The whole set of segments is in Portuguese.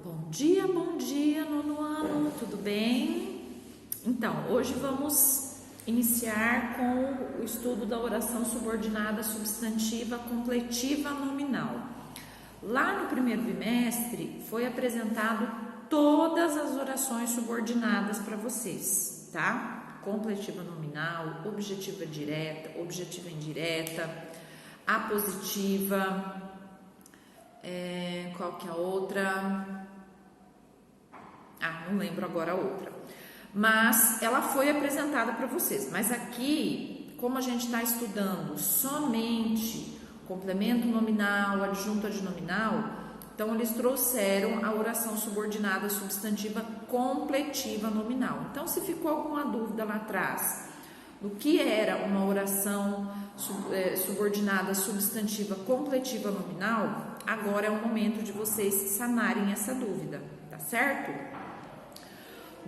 Bom dia, nono ano, tudo bem? Então, hoje vamos iniciar com o estudo da oração subordinada substantiva completiva nominal. Lá no primeiro bimestre foi apresentado todas as orações subordinadas para vocês, tá? Completiva nominal, objetiva direta, objetiva indireta, apositiva, qual que é a outra? Não lembro agora a outra. Mas ela foi apresentada para vocês. Mas aqui, como a gente está estudando somente complemento nominal, adjunto adnominal, então eles trouxeram a oração subordinada substantiva completiva nominal. Então, se ficou alguma dúvida lá atrás do que era uma oração subordinada substantiva completiva nominal, agora é o momento de vocês sanarem essa dúvida, tá certo?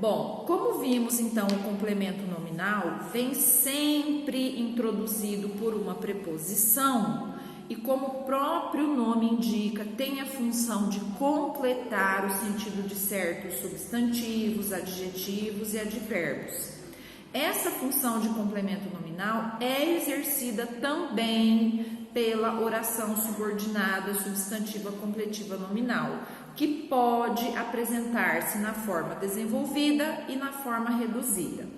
Bom, como vimos então o complemento nominal vem sempre introduzido por uma preposição e, como o próprio nome indica, tem a função de completar o sentido de certos substantivos, adjetivos e advérbios. Essa função de complemento nominal é exercida também pela oração subordinada substantiva completiva nominal, que pode apresentar-se na forma desenvolvida e na forma reduzida.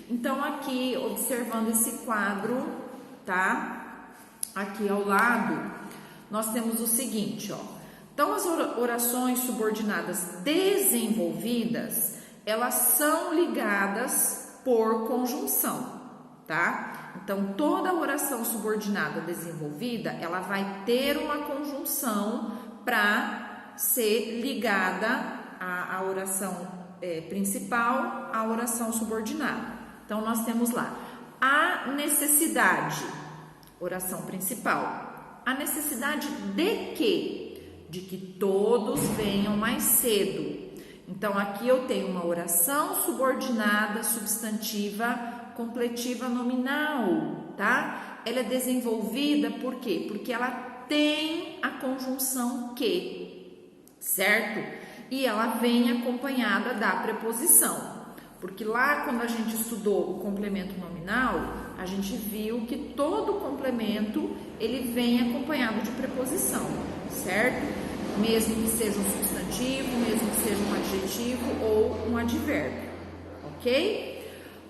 Então, aqui, observando esse quadro, tá? Aqui ao lado, nós temos o seguinte, ó. Então, as orações subordinadas desenvolvidas, elas são ligadas por conjunção, tá? Então, toda oração subordinada desenvolvida, ela vai ter uma conjunção para ser ligada à oração principal, à oração subordinada. Então, nós temos lá a necessidade, oração principal. A necessidade de quê? De que todos venham mais cedo. Então, aqui eu tenho uma oração subordinada substantiva completiva nominal, tá? Ela é desenvolvida por quê? Porque ela tem a conjunção que, certo? E ela vem acompanhada da preposição. Porque lá, quando a gente estudou o complemento nominal, a gente viu que todo complemento, ele vem acompanhado de preposição, certo? Mesmo que seja um substantivo, mesmo que seja um adjetivo ou um advérbio, ok?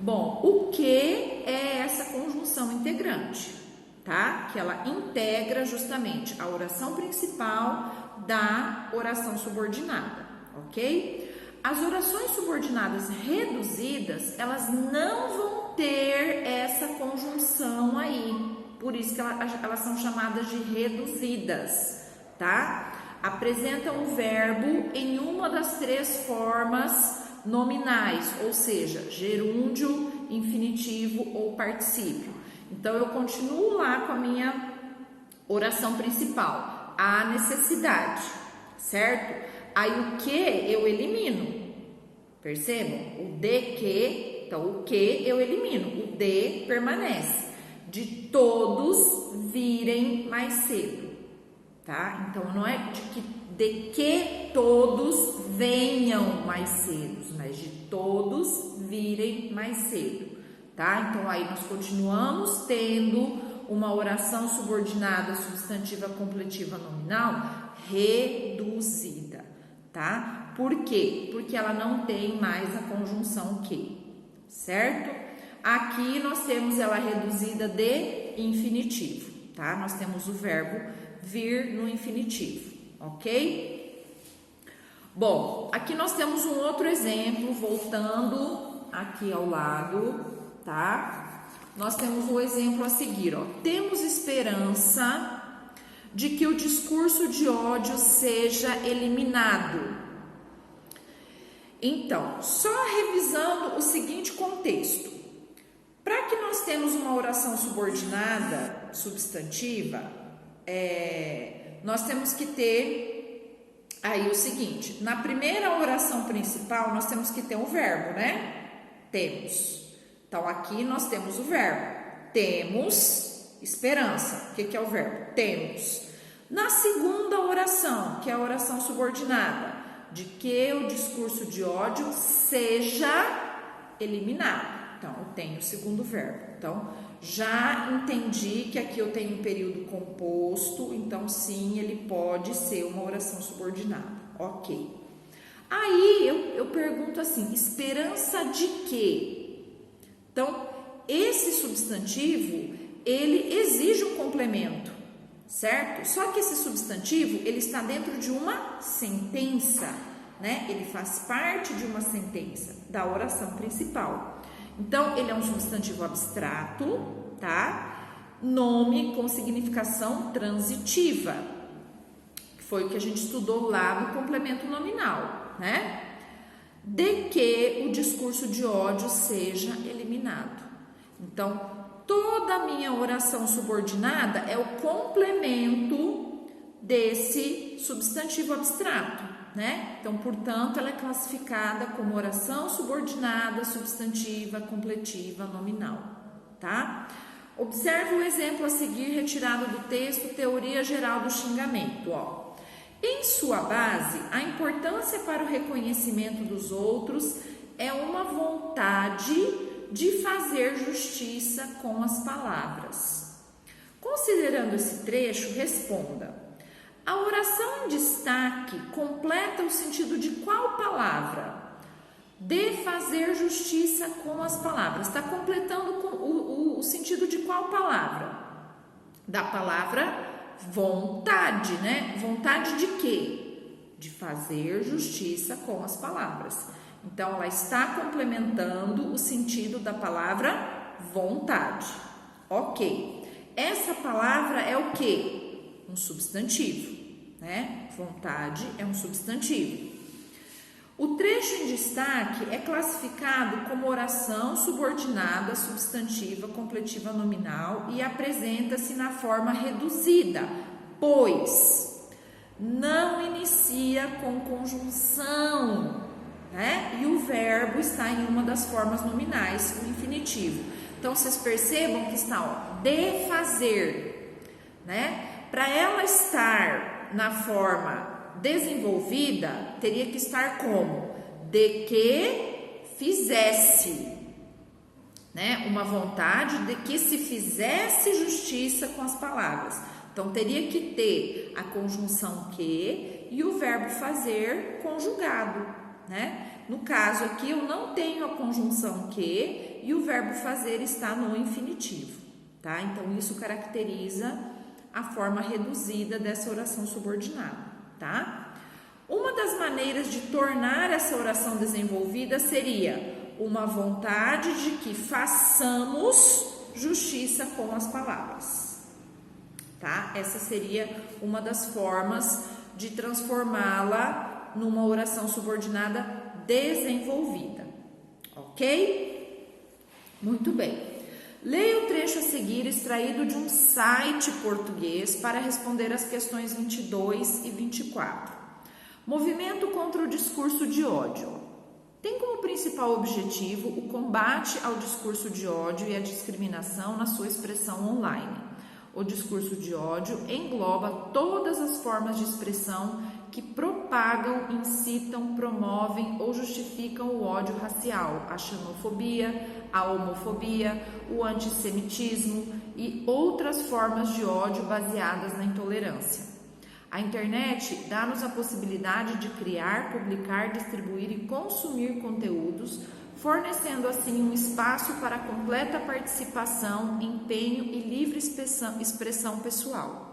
Bom, o que é essa conjunção integrante, tá? Que ela integra justamente a oração principal da oração subordinada, ok? As orações subordinadas reduzidas, elas não vão ter essa conjunção aí, por isso que elas são chamadas de reduzidas, tá? Apresentam o verbo em uma das três formas nominais, ou seja, gerúndio, infinitivo ou particípio. Então, eu continuo lá com a minha oração principal, a necessidade, certo? Aí, o que eu elimino, percebam? O de que, então, o que eu elimino, o de permanece, de todos virem mais cedo, tá? Então, não é de que todos venham mais cedo, mas de todos virem mais cedo, tá? Então, aí nós continuamos tendo uma oração subordinada substantiva completiva nominal reduzida, tá? Por quê? Porque ela não tem mais a conjunção que, certo? Aqui nós temos ela reduzida de infinitivo, tá? Nós temos o verbo vir no infinitivo, ok? Bom, aqui nós temos um outro exemplo, voltando aqui ao lado, tá? Nós temos o exemplo a seguir, ó. Temos esperança de que o discurso de ódio seja eliminado. Então, só revisando o seguinte contexto. Para que nós tenhamos uma oração subordinada substantiva, nós temos que ter aí o seguinte, na primeira oração principal nós temos que ter um verbo, né? Temos. Então, aqui nós temos o verbo. Temos esperança. O que é o verbo? Temos. Na segunda oração, que é a oração subordinada, de que o discurso de ódio seja eliminado. Então, eu tenho o segundo verbo. Então, já entendi que aqui eu tenho um período composto, então sim, ele pode ser uma oração subordinada. Ok. Aí eu pergunto assim, esperança de quê? Então, esse substantivo, ele exige um complemento, certo? Só que esse substantivo, ele está dentro de uma sentença, né? Ele faz parte de uma sentença da oração principal. Então, ele é um substantivo abstrato, tá? Nome com significação transitiva, que foi o que a gente estudou lá no complemento nominal, né? De que o discurso de ódio seja eliminado. Então, toda a minha oração subordinada é o complemento desse substantivo abstrato, né? Então, portanto, ela é classificada como oração subordinada, substantiva, completiva, nominal, tá? Observe o exemplo a seguir retirado do texto Teoria Geral do Xingamento, ó. Em sua base, a importância para o reconhecimento dos outros é uma vontade de fazer justiça com as palavras. Considerando esse trecho, responda: a oração em destaque completa o sentido de qual palavra? De fazer justiça com as palavras. Está completando o sentido de qual palavra? Da palavra vontade, né? Vontade de quê? De fazer justiça com as palavras. Então, ela está complementando o sentido da palavra vontade. Ok. Essa palavra é o quê? Um substantivo, né? Vontade é um substantivo. O trecho em destaque é classificado como oração subordinada, substantiva, completiva, nominal e apresenta-se na forma reduzida, pois não inicia com conjunção, né? E o verbo está em uma das formas nominais, o infinitivo. Então, vocês percebam que está, ó, de fazer, né? Para ela estar na forma desenvolvida, teria que estar como? De que fizesse, né? Uma vontade de que se fizesse justiça com as palavras. Então, teria que ter a conjunção que e o verbo fazer conjugado, né? No caso aqui, eu não tenho a conjunção que e o verbo fazer está no infinitivo, tá? Então, isso caracteriza a forma reduzida dessa oração subordinada, tá? Uma das maneiras de tornar essa oração desenvolvida seria uma vontade de que façamos justiça com as palavras, tá? Essa seria uma das formas de transformá-la numa oração subordinada desenvolvida, ok? Muito bem. Leia o trecho a seguir extraído de um site português para responder às questões 22 e 24. Movimento contra o discurso de ódio. Tem como principal objetivo o combate ao discurso de ódio e à discriminação na sua expressão online. O discurso de ódio engloba todas as formas de expressão que propagam, incitam, promovem ou justificam o ódio racial, a xenofobia, a homofobia, o antissemitismo e outras formas de ódio baseadas na intolerância. A internet dá-nos a possibilidade de criar, publicar, distribuir e consumir conteúdos, fornecendo assim um espaço para completa participação, empenho e livre expressão pessoal.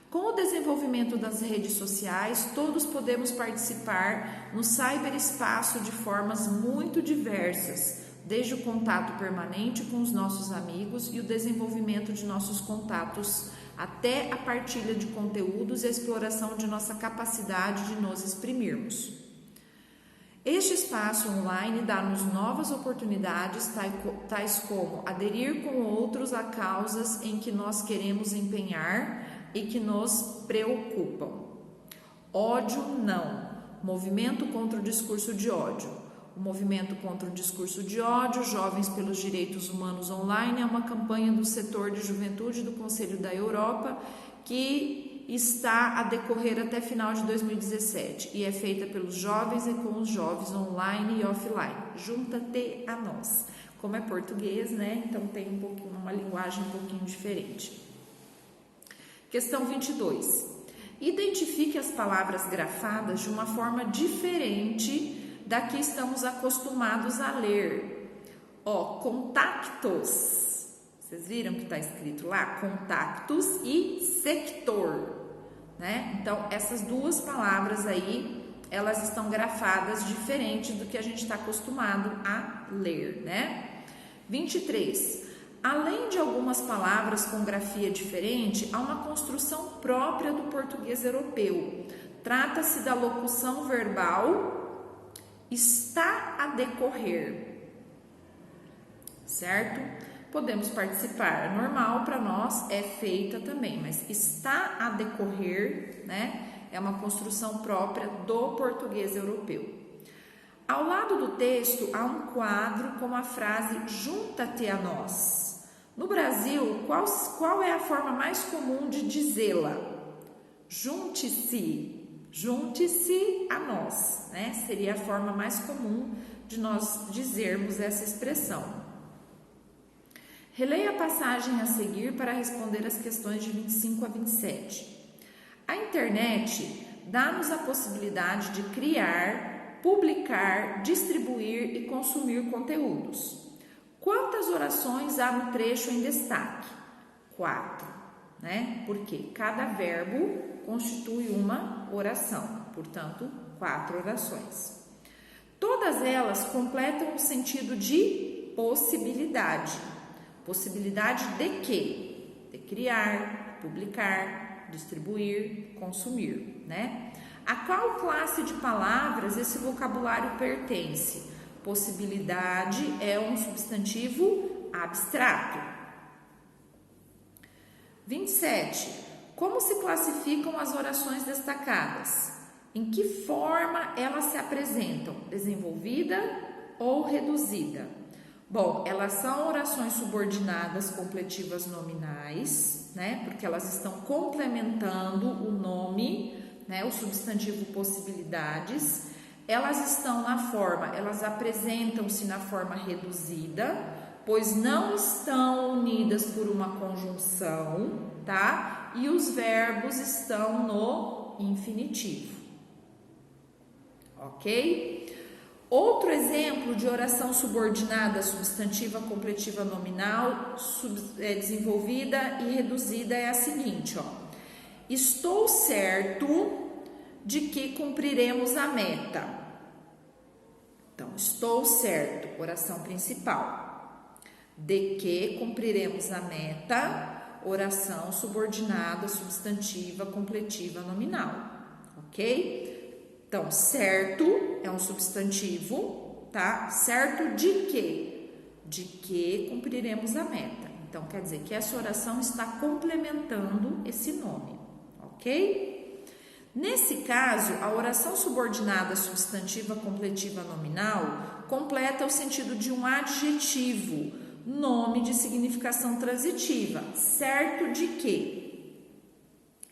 Com o desenvolvimento das redes sociais, todos podemos participar no cyberespaço de formas muito diversas, desde o contato permanente com os nossos amigos e o desenvolvimento de nossos contatos, até a partilha de conteúdos e a exploração de nossa capacidade de nos exprimirmos. Este espaço online dá-nos novas oportunidades, tais como aderir com outros a causas em que nós queremos empenhar e que nos preocupam. Ódio não. Movimento contra o discurso de ódio. O movimento contra o discurso de ódio, Jovens pelos Direitos Humanos Online, é uma campanha do setor de juventude do Conselho da Europa que está a decorrer até final de 2017 e é feita pelos jovens e com os jovens online e offline. Junta-te a nós. Como é português, né? Então tem uma linguagem um pouquinho diferente. Questão 22. Identifique as palavras grafadas de uma forma diferente da que estamos acostumados a ler. Ó, contactos. Vocês viram que está escrito lá? Contactos e sector, né? Então, essas duas palavras aí, elas estão grafadas diferente do que a gente está acostumado a ler, né? 23. Além de algumas palavras com grafia diferente, há uma construção própria do português europeu. Trata-se da locução verbal está a decorrer, certo? Podemos participar, normal para nós é feita também, mas está a decorrer, né? É uma construção própria do português europeu. Ao lado do texto há um quadro com a frase junta-te a nós. No Brasil, qual é a forma mais comum de dizê-la? Junte-se, junte-se a nós, né? Seria a forma mais comum de nós dizermos essa expressão. Releia a passagem a seguir para responder as questões de 25 a 27. A internet dá-nos a possibilidade de criar, publicar, distribuir e consumir conteúdos. Quantas orações há no trecho em destaque? 4, né? Porque cada verbo constitui uma oração, portanto, 4 orações. Todas elas completam o sentido de possibilidade. Possibilidade de quê? De criar, publicar, distribuir, consumir, né? A qual classe de palavras esse vocabulário pertence? Possibilidade é um substantivo abstrato. 27. Como se classificam as orações destacadas? Em que forma elas se apresentam? Desenvolvida ou reduzida? Bom, elas são orações subordinadas completivas nominais, né? Porque elas estão complementando o nome, né? O substantivo possibilidades. Elas estão na forma, elas apresentam-se na forma reduzida, pois não estão unidas por uma conjunção, tá? E os verbos estão no infinitivo. Ok? Outro exemplo de oração subordinada substantiva completiva nominal, desenvolvida e reduzida é a seguinte, ó. Estou certo de que cumpriremos a meta. Então, estou certo, oração principal. De que cumpriremos a meta, oração subordinada substantiva completiva nominal, ok? Então, certo é um substantivo, tá? Certo de quê? De que cumpriremos a meta. Então, quer dizer que essa oração está complementando esse nome, ok? Nesse caso, a oração subordinada substantiva completiva nominal completa o sentido de um adjetivo, nome de significação transitiva. Certo de quê?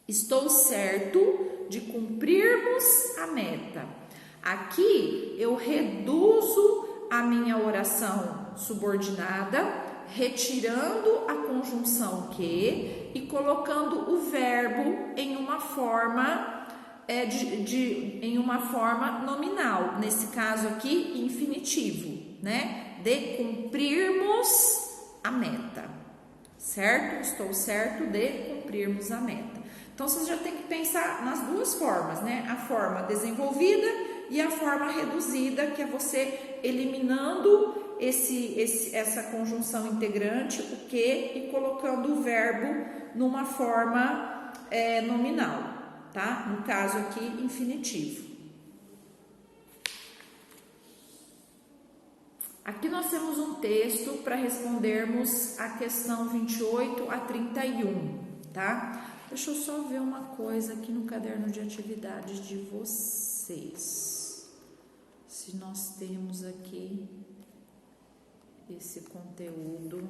Estou certo de cumprirmos a meta. Aqui eu reduzo a minha oração subordinada, retirando a conjunção que e colocando o verbo em uma forma em uma forma nominal. Nesse caso aqui, infinitivo, né? De cumprirmos a meta. Certo? Estou certo de cumprirmos a meta. Então, você já tem que pensar nas duas formas, né? A forma desenvolvida e a forma reduzida, que é você eliminando essa conjunção integrante, o que, e colocando o verbo numa forma nominal, tá? No caso aqui, infinitivo. Aqui nós temos um texto para respondermos a questão 28 a 31, tá? Deixa eu só ver uma coisa aqui no caderno de atividades de vocês. Se nós temos aqui esse conteúdo.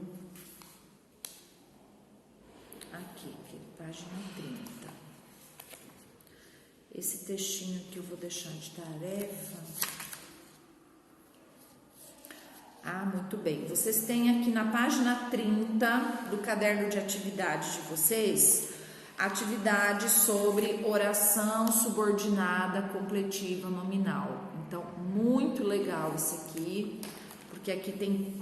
Aqui, página 30. Esse textinho aqui eu vou deixar de tarefa. Muito bem. Vocês têm aqui na página 30 do caderno de atividades de vocês, atividade sobre oração subordinada completiva nominal. Então, muito legal esse aqui, porque aqui tem,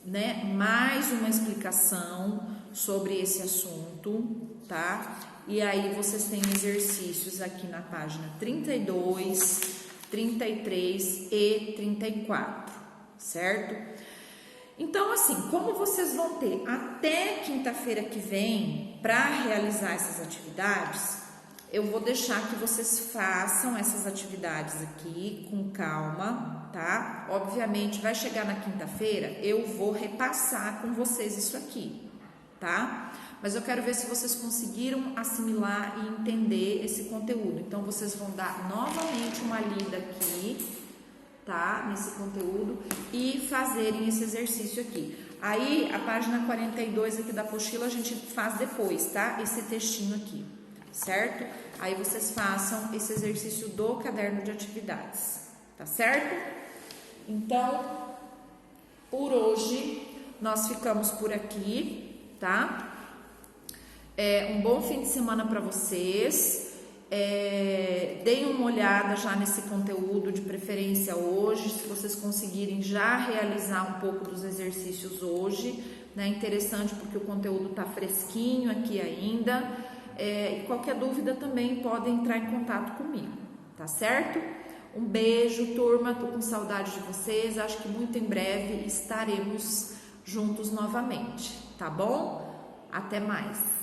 né, mais uma explicação sobre esse assunto, tá? E aí vocês têm exercícios aqui na página 32, 33 e 34, certo? Então, assim, como vocês vão ter até quinta-feira que vem para realizar essas atividades, eu vou deixar que vocês façam essas atividades aqui com calma, tá? Obviamente, vai chegar na quinta-feira, eu vou repassar com vocês isso aqui, tá? Mas eu quero ver se vocês conseguiram assimilar e entender esse conteúdo. Então, vocês vão dar novamente uma lida aqui, tá? Nesse conteúdo e fazerem esse exercício aqui. Aí, a página 42 aqui da apostila a gente faz depois, tá? Esse textinho aqui, certo? Aí vocês façam esse exercício do caderno de atividades, tá certo? Então, por hoje, nós ficamos por aqui, tá? Um bom fim de semana para vocês. Deem uma olhada já nesse conteúdo, de preferência hoje, se vocês conseguirem já realizar um pouco dos exercícios hoje, né? Interessante porque o conteúdo tá fresquinho aqui ainda, e qualquer dúvida também podem entrar em contato comigo, tá certo? Um beijo, turma, tô com saudade de vocês, acho que muito em breve estaremos juntos novamente, tá bom? Até mais!